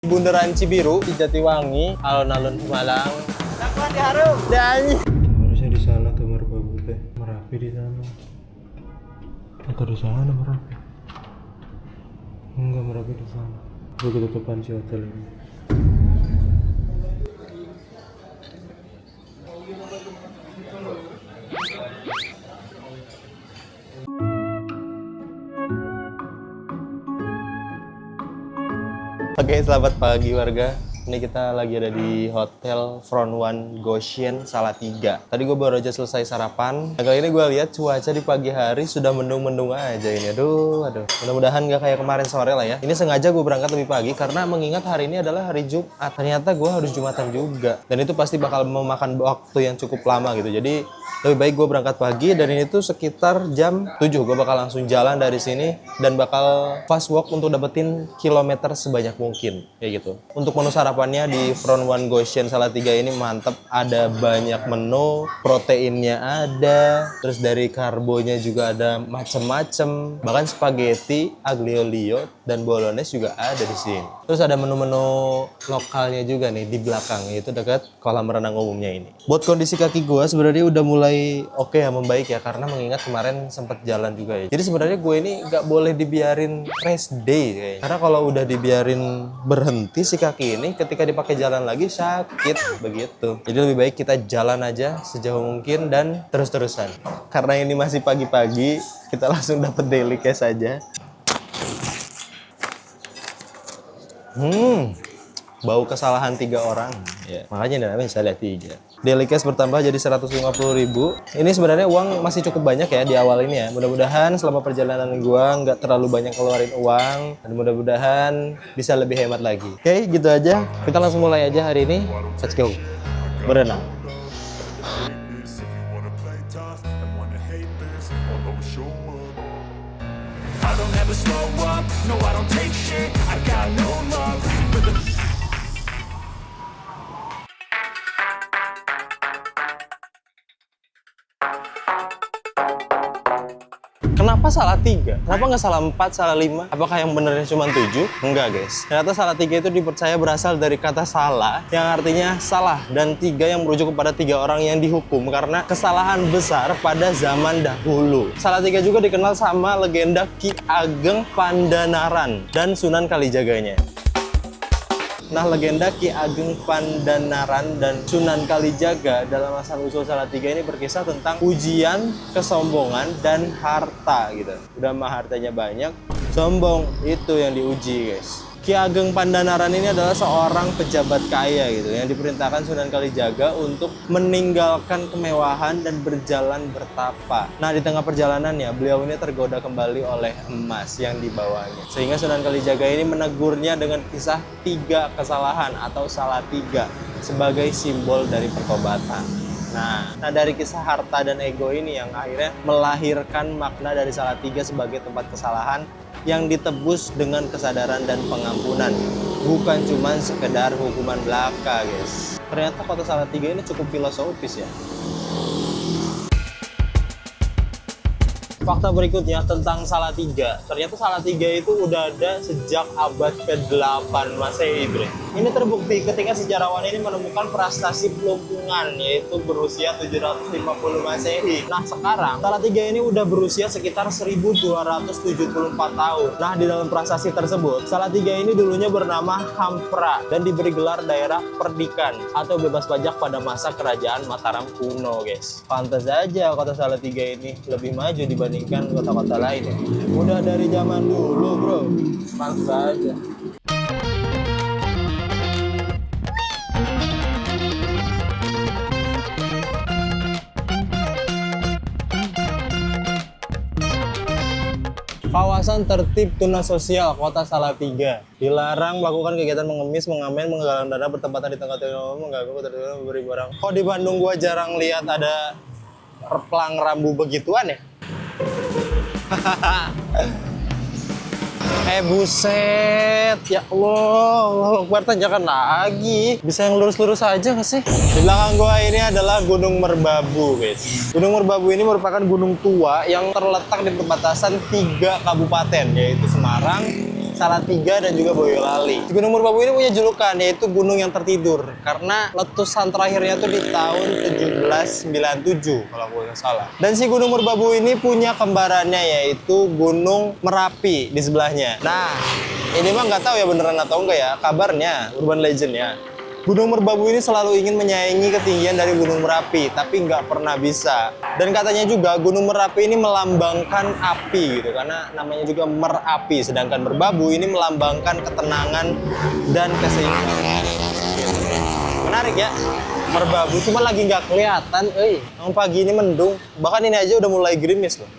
Bundaran Cibiru di Jatiwangi, alun-alun Malang. Lakukan diharum. Dan Harusnya di sana tuh Merbabu teh. Merapi di sana. Atau di sana Merapi? Enggak, Merapi di sana. Gue ketutupan si hotel ini. Oke, selamat pagi warga. Ini kita lagi ada di Hotel Front One Goshen Salatiga. Tadi gue baru aja selesai sarapan. Nah, kali ini gue lihat cuaca di pagi hari sudah mendung-mendung aja ini. Aduh. Mudah-mudahan nggak kayak kemarin sore lah ya. Ini sengaja gue berangkat lebih pagi karena mengingat hari ini adalah hari Jumat. Ternyata gue harus Jumatan juga. Dan itu pasti bakal memakan waktu yang cukup lama gitu. Jadi lebih baik gue berangkat pagi dan ini tuh sekitar jam 7. Gue bakal langsung jalan dari sini dan bakal fast walk untuk dapetin kilometer sebanyak mungkin. Kayak gitu. Untuk menu sarapannya di Front One Goshen Salatiga ini mantep. Ada banyak menu, proteinnya ada, terus dari karbonya juga ada macem-macem. Bahkan spaghetti, aglio olio, dan bolognese juga ada di sini. Terus ada menu-menu lokalnya juga nih di belakang, yaitu dekat kolam renang umumnya ini. Buat kondisi kaki gue sebenarnya udah mulai oke ya, membaik ya, karena mengingat kemarin sempat jalan juga ya. Jadi sebenarnya gue ini nggak boleh dibiarin rest day kayaknya. Karena kalau udah dibiarin berhenti si kaki ini, ketika dipakai jalan lagi sakit begitu. Jadi lebih baik kita jalan aja sejauh mungkin dan terus-terusan. Karena ini masih pagi-pagi, kita langsung dapat daily cash aja. Bau kesalahan 3 orang. Ya, makanya namanya saya lihat 3. Daily cash bertambah jadi 150.000. Ini sebenarnya uang masih cukup banyak ya di awal ini ya. Mudah-mudahan selama perjalanan gua nggak terlalu banyak keluarin uang dan mudah-mudahan bisa lebih hemat lagi. Oke, gitu aja. Kita langsung mulai aja hari ini. Let's go. Berenang. I don't ever slow up, no I don't take shit, I got no love for the Kenapa salah 3? Kenapa nggak salah 4, salah 5? Apakah yang benernya cuma 7? Enggak guys. Ternyata salah 3 itu dipercaya berasal dari kata salah, yang artinya salah. Dan 3 yang merujuk kepada 3 orang yang dihukum karena kesalahan besar pada zaman dahulu. Salah 3 juga dikenal sama legenda Ki Ageng Pandanaran dan Sunan Kalijaganya. Nah, legenda Ki Ageng Pandanaran dan Sunan Kalijaga dalam asal-usul Salatiga ini berkisah tentang ujian, kesombongan, dan harta gitu. Udah mah hartanya banyak, sombong itu yang diuji guys. Ki Ageng Pandanaran ini adalah seorang pejabat kaya gitu yang diperintahkan Sunan Kalijaga untuk meninggalkan kemewahan dan berjalan bertapa. Nah, di tengah perjalanannya beliau ini tergoda kembali oleh emas yang dibawanya. Sehingga Sunan Kalijaga ini menegurnya dengan kisah 3 kesalahan atau salah 3 sebagai simbol dari pertobatan. Nah, dari kisah harta dan ego ini yang akhirnya melahirkan makna dari salah 3 sebagai tempat kesalahan yang ditebus dengan kesadaran dan pengampunan. Bukan cuma sekedar hukuman belaka, guys. Ternyata kota Salatiga ini cukup filosofis ya. Fakta berikutnya tentang Salatiga. Ternyata Salatiga itu udah ada sejak abad ke-8 Masehi, bre. Ini terbukti ketika sejarawan ini menemukan prastasi Pelumpungan, yaitu berusia 750 Masehi. Nah, sekarang Salatiga ini udah berusia sekitar 1274 tahun. Nah, di dalam prasasti tersebut, Salatiga ini dulunya bernama Hampra dan diberi gelar daerah perdikan atau bebas pajak pada masa kerajaan Mataram kuno, guys. Pantas aja kota Salatiga ini lebih maju dibandingkan kota-kota lain ya. Udah dari zaman dulu, bro. Pantas aja. Kawasan tertib tuna sosial Kota Salatiga. Dilarang melakukan kegiatan mengemis, mengamen, menggalang dana, bertempatan di tengah-tengah umum, mengganggu ketertiban, memberi barang. Kok di Bandung gua jarang lihat ada pelang rambu begituan ya? Buset, ya Allah, Akbar, tanjakan lagi. Bisa yang lurus-lurus aja nggak sih? Di belakang gua ini adalah Gunung Merbabu, guys. Gunung Merbabu ini merupakan gunung tua yang terletak di perbatasan 3 kabupaten, yaitu Semarang, Salatiga dan juga Boyolali. Gunung Merbabu ini punya julukan yaitu gunung yang tertidur karena letusan terakhirnya tuh di tahun 1797 kalau gue nggak salah. Dan si Gunung Merbabu ini punya kembarannya yaitu Gunung Merapi di sebelahnya. Nah, ini mah nggak tahu ya beneran atau enggak ya, kabarnya, urban legend ya. Gunung Merbabu ini selalu ingin menyaingi ketinggian dari Gunung Merapi, tapi nggak pernah bisa. Dan katanya juga Gunung Merapi ini melambangkan api gitu, karena namanya juga Merapi. Sedangkan Merbabu ini melambangkan ketenangan dan keseimbangan. Menarik ya, Merbabu cuma lagi nggak kelihatan. Yang pagi ini mendung, bahkan ini aja udah mulai gerimis loh.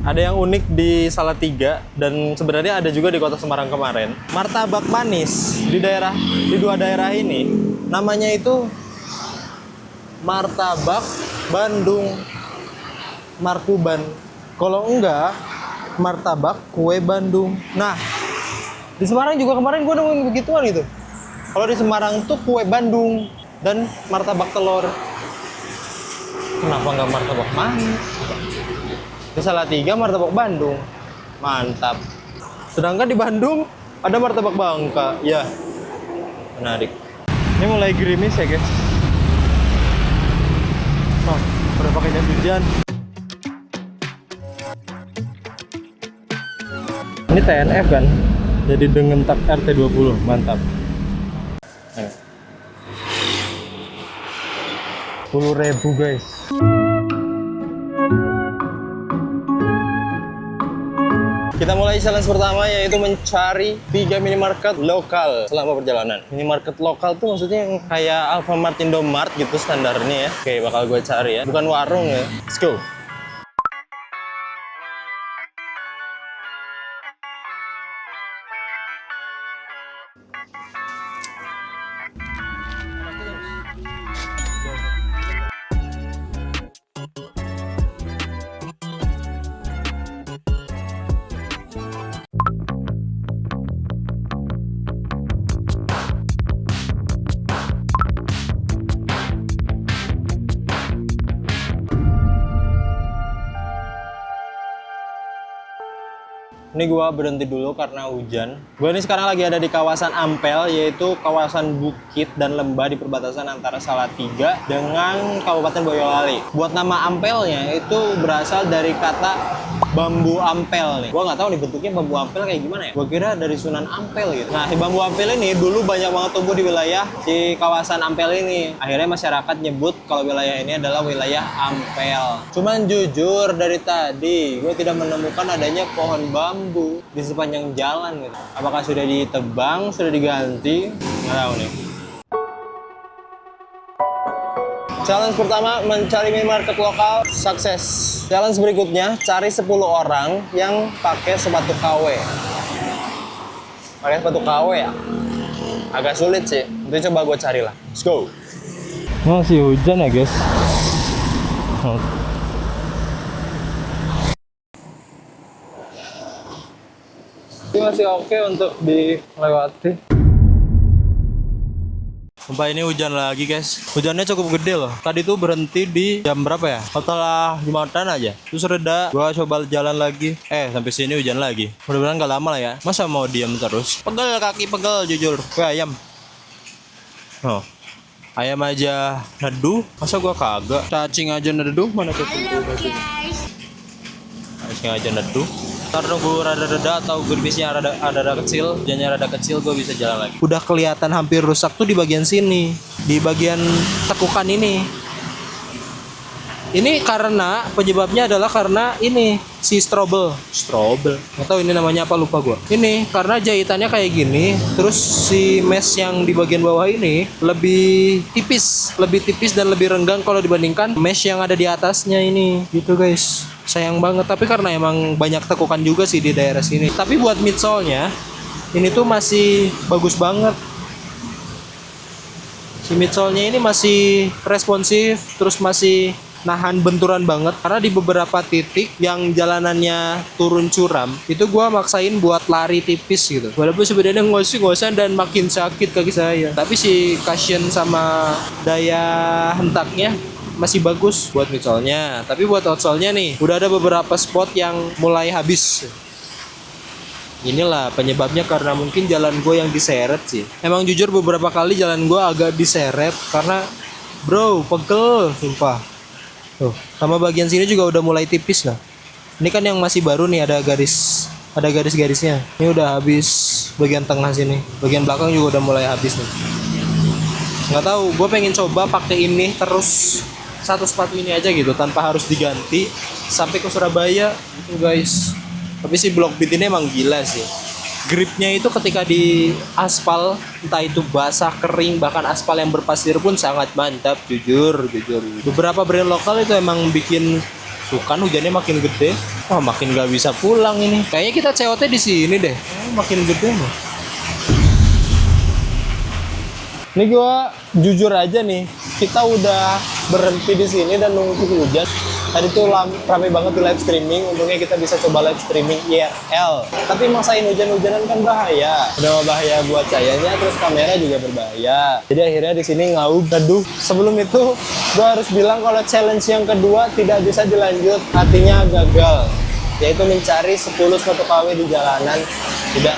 Ada yang unik di Salatiga dan sebenarnya ada juga di Kota Semarang kemarin. Martabak manis di dua daerah ini namanya itu Martabak Bandung Markuban. Kalau enggak Martabak Kue Bandung. Nah, di Semarang juga kemarin gue nemuin begituan gitu. Kalau di Semarang tuh Kue Bandung dan Martabak telur. Kenapa nggak Martabak manis? Di Salatiga martabak Bandung, mantap. Sedangkan di Bandung ada martabak Bangka, ya menarik. Ini mulai gerimis ya guys. Oh, udah pakai jas hujan. Ini TNF kan, jadi dengan tak RT20, mantap. 10.000 guys. Kita mulai challenge pertama yaitu mencari 3 minimarket lokal selama perjalanan. Minimarket lokal tuh maksudnya yang kayak Alfamart, Indomart gitu standarnya ya. Oke, bakal gue cari ya. Bukan warung ya. Let's go. Ini gua berhenti dulu karena hujan. Gua ini sekarang lagi ada di kawasan Ampel, yaitu kawasan bukit dan lembah di perbatasan antara Salatiga dengan Kabupaten Boyolali. Buat nama Ampelnya itu berasal dari kata bambu ampel nih. Gua nggak tahu nih bentuknya bambu ampel kayak gimana ya. Gua kira dari Sunan Ampel gitu. Nah, si bambu ampel ini dulu banyak banget tumbuh di wilayah si kawasan Ampel ini. Akhirnya masyarakat nyebut kalau wilayah ini adalah wilayah Ampel. Cuman jujur dari tadi gue tidak menemukan adanya pohon bambu di sepanjang jalan gitu. Apakah sudah ditebang, sudah diganti? Nggak tahu nih. Challenge pertama, mencari minimarket lokal, sukses. Challenge berikutnya, cari 10 orang yang pakai sepatu KW. Pakai sepatu KW ya? Agak sulit sih. Nanti coba gue cari lah. Let's go. Masih hujan ya guys. Ini masih oke untuk dilewati. Sumpah ini hujan lagi guys. Hujannya cukup gede loh. Tadi tuh berhenti di jam berapa ya? Setelah Jumatan aja. Terus reda. Gua coba jalan lagi. Sampai sini hujan lagi. Mudah-mudahan gak lama lah ya. Masa mau diam terus? Pegel kaki, pegel jujur. Gue ayam. Oh. Ayam aja neduh. Masa gua kagak? Cacing aja neduh. Mana cacing? Cacing aja neduh. Ntar nunggu rada-reda atau gerimisnya rada kecil, hujannya rada kecil, gue bisa jalan lagi. Udah kelihatan hampir rusak tuh di bagian sini, di bagian tekukan ini. Ini karena penyebabnya adalah karena ini si strobel, atau ini namanya apa lupa gue. Ini karena jahitannya kayak gini, terus si mesh yang di bagian bawah ini lebih tipis dan lebih renggang kalau dibandingkan mesh yang ada di atasnya ini, gitu guys. Sayang banget, tapi karena emang banyak tekukan juga sih di daerah sini. Tapi buat midsole-nya ini tuh masih bagus banget. Si midsole-nya ini masih responsif, terus masih nahan benturan banget. Karena di beberapa titik yang jalanannya turun curam, itu gua maksain buat lari tipis gitu. Walaupun sebenarnya ngos-ngosan dan makin sakit kaki saya. Tapi si cushion sama daya hentaknya masih bagus buat midsolnya. Tapi buat outsole-nya nih, udah ada beberapa spot yang mulai habis. Inilah penyebabnya karena mungkin jalan gue yang diseret sih. Emang jujur beberapa kali jalan gue agak diseret karena bro pegel sumpah. Tuh, sama bagian sini juga udah mulai tipis lah. Ini kan yang masih baru nih ada garis-garisnya. Ini udah habis bagian tengah sini. Bagian belakang juga udah mulai habis nih. Nggak tahu, gue pengen coba pakai ini terus satu sepatu ini aja gitu tanpa harus diganti sampai ke Surabaya gitu guys. Tapi si Blockbeat ini emang gila sih. Gripnya itu ketika di aspal, entah itu basah, kering, bahkan aspal yang berpasir pun sangat mantap, jujur. Beberapa brand lokal itu emang bikin sukan hujannya makin gede. Wah, makin gak bisa pulang ini. Kayaknya kita COT di sini deh. Makin gede nih. Ini gua jujur aja nih, kita udah berhenti di sini dan nunggu hujan. Tadi tuh rame banget di live streaming, untungnya kita bisa coba live streaming IRL. Tapi maksain hujan-hujanan kan bahaya. Udah bahaya buat sayanya, terus kamera juga berbahaya. Jadi akhirnya di sini ngauh-gaduh. Sebelum itu, gua harus bilang kalau challenge yang kedua tidak bisa dilanjut, artinya gagal. Yaitu mencari 10 spot KW di jalanan. Tidak.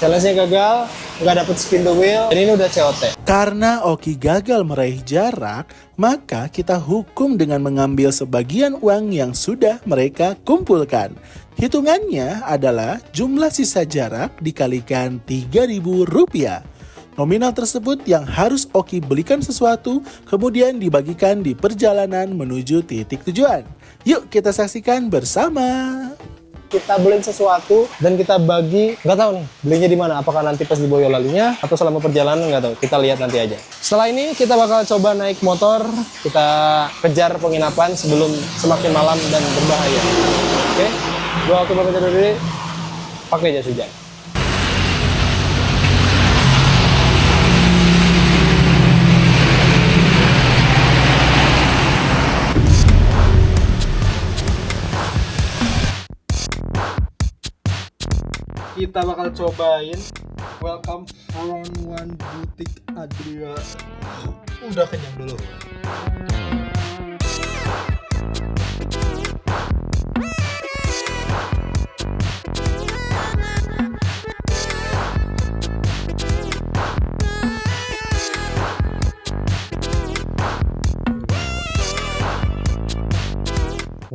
Challenge-nya gagal. Nggak dapet spin the wheel, dan ini udah COT. Karena Oki gagal meraih jarak, maka kita hukum dengan mengambil sebagian uang yang sudah mereka kumpulkan. Hitungannya adalah jumlah sisa jarak dikalikan Rp3.000. Nominal tersebut yang harus Oki belikan sesuatu, kemudian dibagikan di perjalanan menuju titik tujuan. Yuk kita saksikan bersama. Kita beliin sesuatu dan kita bagi, nggak tahu nih belinya di mana, apakah nanti pas di Boyolalinya atau selama perjalanan, nggak tahu, kita lihat nanti aja. Setelah ini kita bakal coba naik motor, kita kejar penginapan sebelum semakin malam dan berbahaya. Oke, gua waktu pamit undur diri, pakai jas hujan. Kita bakal cobain Welcome from One Boutique Adria. Udah kenyang dulu.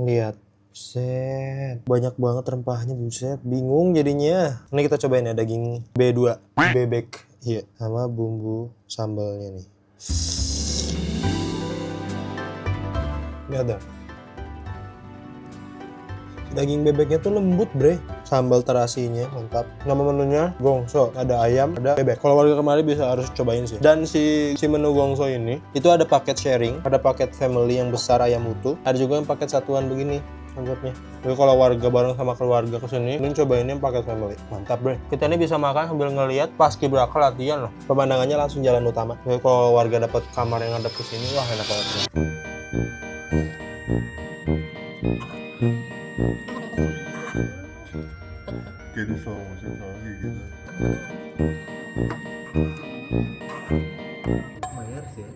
Lihat. Buset, banyak banget rempahnya, buset, bingung jadinya. Ini kita cobain ya daging B2, bebek, iya, sama bumbu sambalnya nih. Lihat dong. Daging bebeknya tuh lembut bre, sambal terasinya mantap. Nama menunya gongso, ada ayam, ada bebek. Kalau warga kemarin bisa harus cobain sih. Dan si menu gongso ini itu ada paket sharing, ada paket family yang besar ayam utuh, ada juga yang paket satuan begini konsepnya. Jadi kalau warga bareng sama keluarga kesini, ini cobain yang paket family, mantap bre. Kita ini bisa makan sambil ngelihat paskibraka latihan loh. Pemandangannya langsung jalan utama. Jadi kalau warga dapat kamar yang ngadep ke sini, wah enak banget. Gitu sama musik gitu. Bayar sih.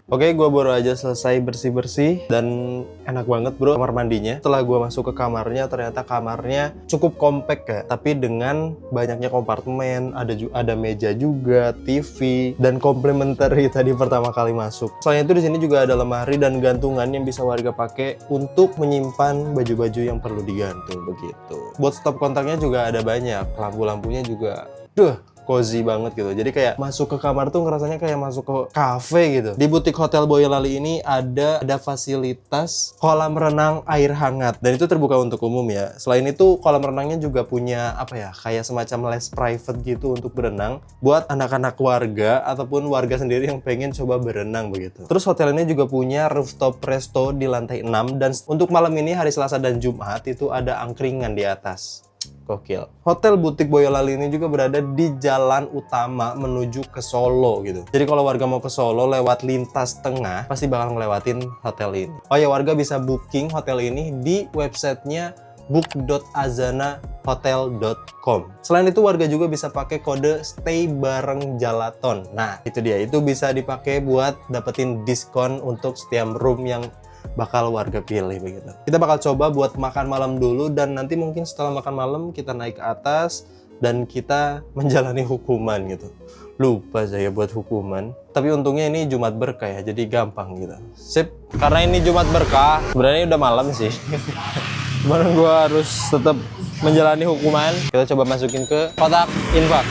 Oke, gue baru aja selesai bersih-bersih dan enak banget bro kamar mandinya. Setelah gue masuk ke kamarnya, ternyata kamarnya cukup kompak ya, tapi dengan banyaknya kompartemen, ada meja juga, TV, dan komplementari tadi pertama kali masuk. Selain itu di sini juga ada lemari dan gantungan yang bisa warga pakai untuk menyimpan baju-baju yang perlu digantung begitu. Buat stop kontaknya juga ada banyak, lampu-lampunya juga, cozy banget gitu. Jadi kayak masuk ke kamar tuh ngerasanya kayak masuk ke cafe gitu. Di butik Hotel Boyolali ini ada fasilitas kolam renang air hangat dan itu terbuka untuk umum ya. Selain itu kolam renangnya juga punya kayak semacam les private gitu untuk berenang buat anak-anak warga ataupun warga sendiri yang pengen coba berenang begitu. Terus hotel ini juga punya rooftop resto di lantai 6 dan untuk malam ini hari Selasa dan Jumat itu ada angkringan di atas. Gokil. Hotel Butik Boyolali ini juga berada di jalan utama menuju ke Solo gitu. Jadi kalau warga mau ke Solo lewat lintas tengah, pasti bakal ngelewatin hotel ini. Oh ya, warga bisa booking hotel ini di websitenya book.azanahotel.com. Selain itu warga juga bisa pakai kode stay bareng Jalaton. Nah, itu dia. Itu bisa dipakai buat dapetin diskon untuk setiap room yang bakal warga pilih begitu. Kita bakal coba buat makan malam dulu dan nanti mungkin setelah makan malam kita naik ke atas dan kita menjalani hukuman gitu. Lupa saya buat hukuman. Tapi untungnya ini Jumat berkah ya, jadi gampang gitu. Sip, karena ini Jumat berkah, sebenarnya udah malam sih. Cuman gue harus tetap menjalani hukuman. Kita coba masukin ke kotak infak.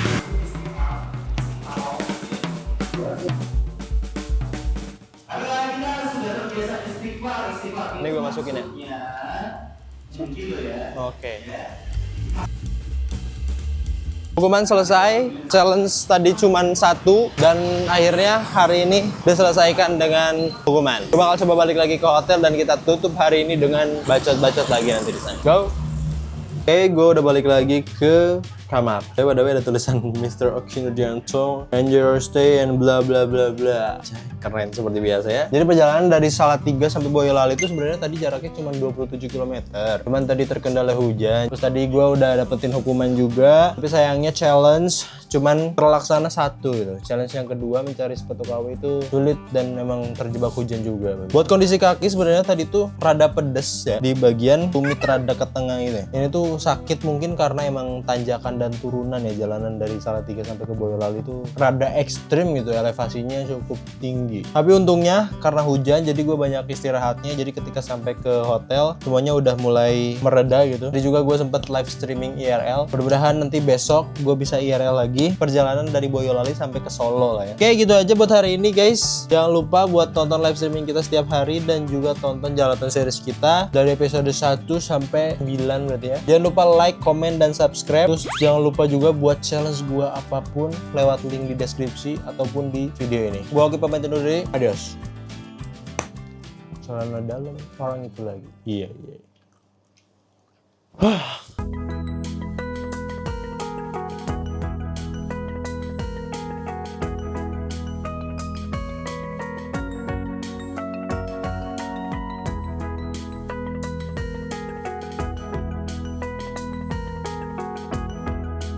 Ini gue masukin ya? Oke. Hukuman selesai, challenge tadi cuma 1 dan akhirnya hari ini diselesaikan dengan hukuman. Gue bakal coba balik lagi ke hotel dan kita tutup hari ini dengan bacot-bacot lagi nanti di sana. Go! Oke, gue udah balik lagi ke kamar. Tapi by the way ada tulisan Mr. Okinodianto, enjoy your stay and bla bla bla bla. Keren seperti biasa ya. Jadi perjalanan dari Salatiga sampai Boyolali itu sebenarnya tadi jaraknya cuma 27 km. Cuman tadi terkendala hujan. Terus tadi gue udah dapetin hukuman juga. Tapi sayangnya challenge cuman terlaksana 1 gitu. Challenge yang kedua mencari sepatu KW itu sulit dan memang terjebak hujan juga. Buat kondisi kaki sebenarnya tadi tuh rada pedes ya di bagian tumit rada ke tengah ini. Ini tuh sakit mungkin karena emang tanjakan dan turunan ya, jalanan dari Salatiga sampai ke Boyolali itu rada ekstrim gitu, elevasinya cukup tinggi. Tapi untungnya karena hujan jadi gue banyak istirahatnya, jadi ketika sampai ke hotel semuanya udah mulai mereda gitu. Jadi juga gue sempet live streaming IRL. Mudah-mudahan nanti besok gue bisa IRL lagi perjalanan dari Boyolali sampai ke Solo lah ya. Oke, gitu aja buat hari ini guys. Jangan lupa buat tonton live streaming kita setiap hari dan juga tonton Jalaton series kita dari episode 1 sampai 9 berarti ya. Jangan lupa like, comment, dan subscribe. Terus jangan lupa juga buat challenge gua apapun lewat link di deskripsi ataupun di video ini. Gua Oki pamit undur diri. Adios. Celana dalam orang itu lagi. Iya.